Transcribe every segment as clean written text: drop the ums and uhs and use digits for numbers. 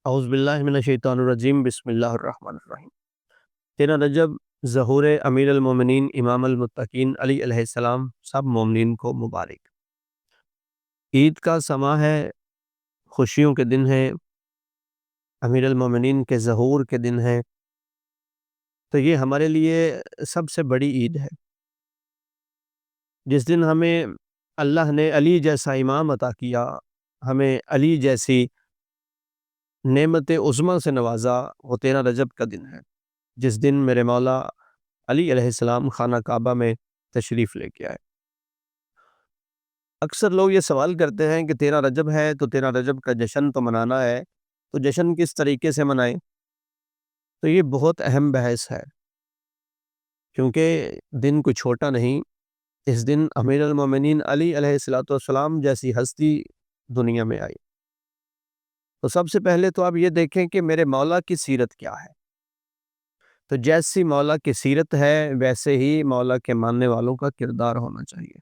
اعوذ باللہ من الشیطان الرجیم بسم اللہ الرحمن الرحیم 13 رجب ظہور امیر المومنین امام المتقین علی علیہ السلام سب مومنین کو مبارک۔ عید کا سماں ہے، خوشیوں کے دن ہے، امیر المومنین کے ظہور کے دن ہے، تو یہ ہمارے لیے سب سے بڑی عید ہے، جس دن ہمیں اللہ نے علی جیسا امام عطا کیا، ہمیں علی جیسی نعمت عظمیٰ سے نوازا۔ وہ 13 رجب کا دن ہے جس دن میرے مولا علی علیہ السلام خانہ کعبہ میں تشریف لے کے آئے۔ اکثر لوگ یہ سوال کرتے ہیں کہ 13 رجب ہے تو 13 رجب کا جشن تو منانا ہے، تو جشن کس طریقے سے منائیں؟ تو یہ بہت اہم بحث ہے، کیونکہ دن کوئی چھوٹا نہیں۔ اس دن امیر المومنین علی علیہ السلام جیسی ہستی دنیا میں آئی۔ تو سب سے پہلے تو آپ یہ دیکھیں کہ میرے مولا کی سیرت کیا ہے۔ تو جیسی مولا کی سیرت ہے ویسے ہی مولا کے ماننے والوں کا کردار ہونا چاہیے۔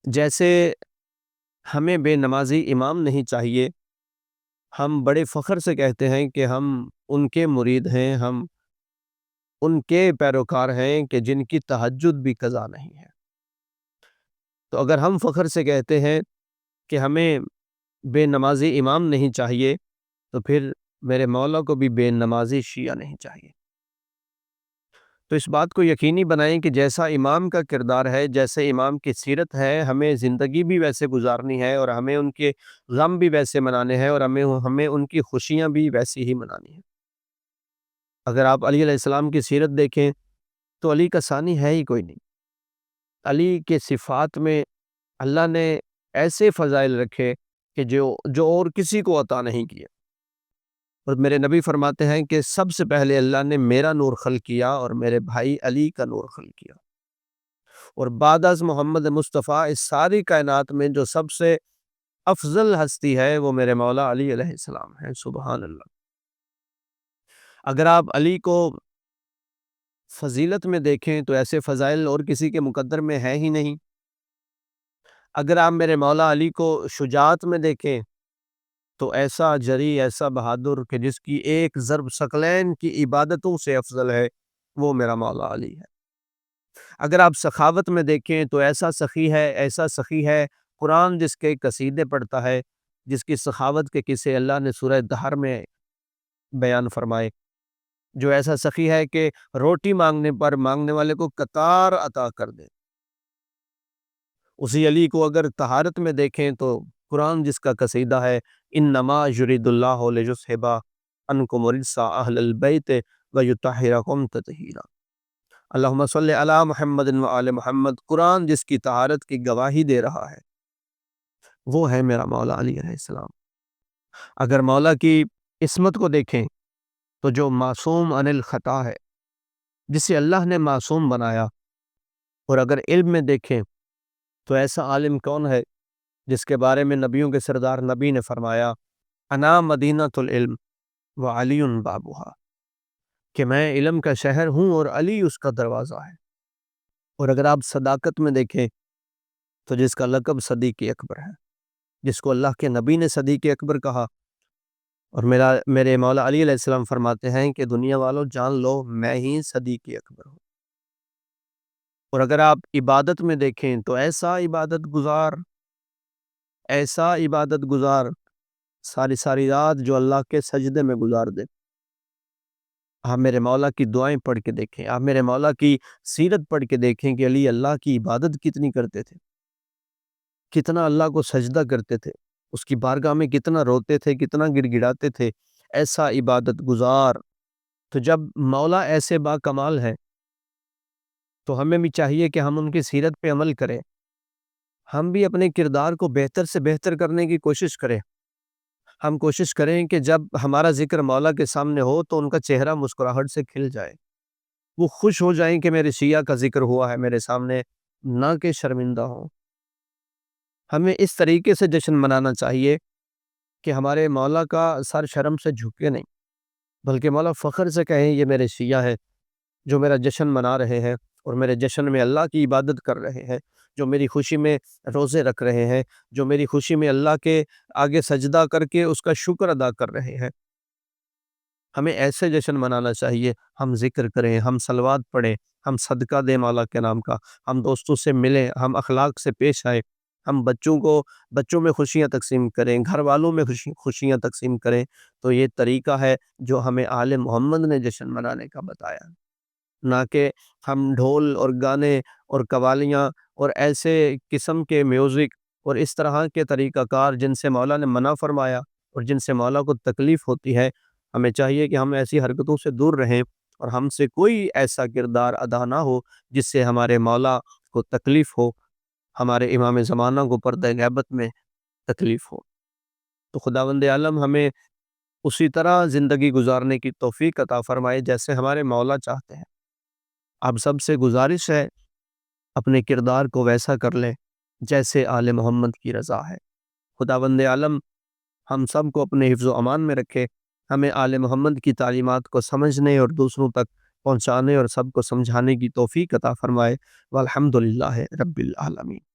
جیسے ہمیں بے نمازی امام نہیں چاہیے، ہم بڑے فخر سے کہتے ہیں کہ ہم ان کے مرید ہیں، ہم ان کے پیروکار ہیں کہ جن کی تہجد بھی قضا نہیں ہے۔ تو اگر ہم فخر سے کہتے ہیں کہ ہمیں بے نمازی امام نہیں چاہیے، تو پھر میرے مولا کو بھی بے نمازی شیعہ نہیں چاہیے۔ تو اس بات کو یقینی بنائیں کہ جیسا امام کا کردار ہے، جیسے امام کی سیرت ہے، ہمیں زندگی بھی ویسے گزارنی ہے، اور ہمیں ان کے غم بھی ویسے منانے ہیں، اور ہمیں ان کی خوشیاں بھی ویسی ہی منانی ہیں۔ اگر آپ علی علیہ السلام کی سیرت دیکھیں تو علی کا ثانی ہے ہی کوئی نہیں۔ علی کے صفات میں اللہ نے ایسے فضائل رکھے کہ جو اور کسی کو عطا نہیں کیے۔ اور میرے نبی فرماتے ہیں کہ سب سے پہلے اللہ نے میرا نور خلق کیا اور میرے بھائی علی کا نور خلق کیا، اور بعد از محمد مصطفیٰ اس ساری کائنات میں جو سب سے افضل ہستی ہے وہ میرے مولا علی علیہ السلام ہے۔ سبحان اللہ۔ اگر آپ علی کو فضیلت میں دیکھیں تو ایسے فضائل اور کسی کے مقدر میں ہے ہی نہیں۔ اگر آپ میرے مولا علی کو شجاعت میں دیکھیں تو ایسا جری، ایسا بہادر کہ جس کی ایک ضرب ثقلین کی عبادتوں سے افضل ہے، وہ میرا مولا علی ہے۔ اگر آپ سخاوت میں دیکھیں تو ایسا سخی ہے، قرآن جس کے قصیدے پڑھتا ہے، جس کی سخاوت کے قصے اللہ نے سورہ دہر میں بیان فرمائے، جو ایسا سخی ہے کہ روٹی مانگنے پر مانگنے والے کو قطار عطا کر دے۔ اسی علی کو اگر طہارت میں دیکھیں تو قرآن جس کا قصیدہ ہے، انما یرید اللہ لیذھب عنکم الرجس اہل البیت ویطہرکم تطہیرا۔ اللہم صلی علی محمد و آل محمد، قرآن جس کی طہارت کی گواہی دے رہا ہے، وہ ہے میرا مولا علی علیہ السلام۔ اگر مولا کی عصمت کو دیکھیں تو جو معصوم عن الخطا ہے، جسے اللہ نے معصوم بنایا، اور اگر علم میں دیکھیں تو ایسا عالم کون ہے جس کے بارے میں نبیوں کے سردار نبی نے فرمایا، انا مدینۃ العلم وعلی بابھا، کہ میں علم کا شہر ہوں اور علی اس کا دروازہ ہے۔ اور اگر آپ صداقت میں دیکھیں تو جس کا لقب صدیق اکبر ہے، جس کو اللہ کے نبی نے صدیق اکبر کہا، اور میرے مولا علی علیہ السلام فرماتے ہیں کہ دنیا والوں جان لو میں ہی صدیق اکبر ہوں۔ اور اگر آپ عبادت میں دیکھیں تو ایسا عبادت گزار ساری رات جو اللہ کے سجدے میں گزار دے۔ آپ میرے مولا کی دعائیں پڑھ کے دیکھیں، آپ میرے مولا کی سیرت پڑھ کے دیکھیں کہ علی اللہ کی عبادت کتنی کرتے تھے، کتنا اللہ کو سجدہ کرتے تھے، اس کی بارگاہ میں کتنا روتے تھے، کتنا گڑ گڑاتے تھے، ایسا عبادت گزار۔ تو جب مولا ایسے با کمال ہیں تو ہمیں بھی چاہیے کہ ہم ان کی سیرت پہ عمل کریں، ہم بھی اپنے کردار کو بہتر سے بہتر کرنے کی کوشش کریں۔ ہم کوشش کریں کہ جب ہمارا ذکر مولا کے سامنے ہو تو ان کا چہرہ مسکراہٹ سے کھل جائے، وہ خوش ہو جائیں کہ میرے شیعہ کا ذکر ہوا ہے میرے سامنے، نہ کہ شرمندہ ہوں۔ ہمیں اس طریقے سے جشن منانا چاہیے کہ ہمارے مولا کا سر شرم سے جھکے نہیں، بلکہ مولا فخر سے کہیں یہ میرے شیعہ ہیں جو میرا جشن منا رہے ہیں اور میرے جشن میں اللہ کی عبادت کر رہے ہیں، جو میری خوشی میں روزے رکھ رہے ہیں، جو میری خوشی میں اللہ کے آگے سجدہ کر کے اس کا شکر ادا کر رہے ہیں۔ ہمیں ایسے جشن منانا چاہیے، ہم ذکر کریں، ہم صلوات پڑھیں، ہم صدقہ دیں مولا کے نام کا، ہم دوستوں سے ملیں، ہم اخلاق سے پیش آئیں، ہم بچوں میں خوشیاں تقسیم کریں، گھر والوں میں خوشیاں تقسیم کریں۔ تو یہ طریقہ ہے جو ہمیں آل محمد نے جشن منانے کا بتایا، نہ کہ ہم ڈھول اور گانے اور قوالیاں اور ایسے قسم کے میوزک اور اس طرح کے طریقہ کار جن سے مولا نے منع فرمایا اور جن سے مولا کو تکلیف ہوتی ہے۔ ہمیں چاہیے کہ ہم ایسی حرکتوں سے دور رہیں اور ہم سے کوئی ایسا کردار ادا نہ ہو جس سے ہمارے مولا کو تکلیف ہو، ہمارے امام زمانہ کو پردہ غیبت میں تکلیف ہو۔ تو خداوند عالم ہمیں اسی طرح زندگی گزارنے کی توفیق عطا فرمائے جیسے ہمارے مولا چاہتے ہیں۔ آپ سب سے گزارش ہے اپنے کردار کو ویسا کر لیں جیسے آل محمد کی رضا ہے۔ خداوند عالم ہم سب کو اپنے حفظ و امان میں رکھے، ہمیں آل محمد کی تعلیمات کو سمجھنے اور دوسروں تک پہنچانے اور سب کو سمجھانے کی توفیق عطا فرمائے۔ والحمدللہ رب العالمین۔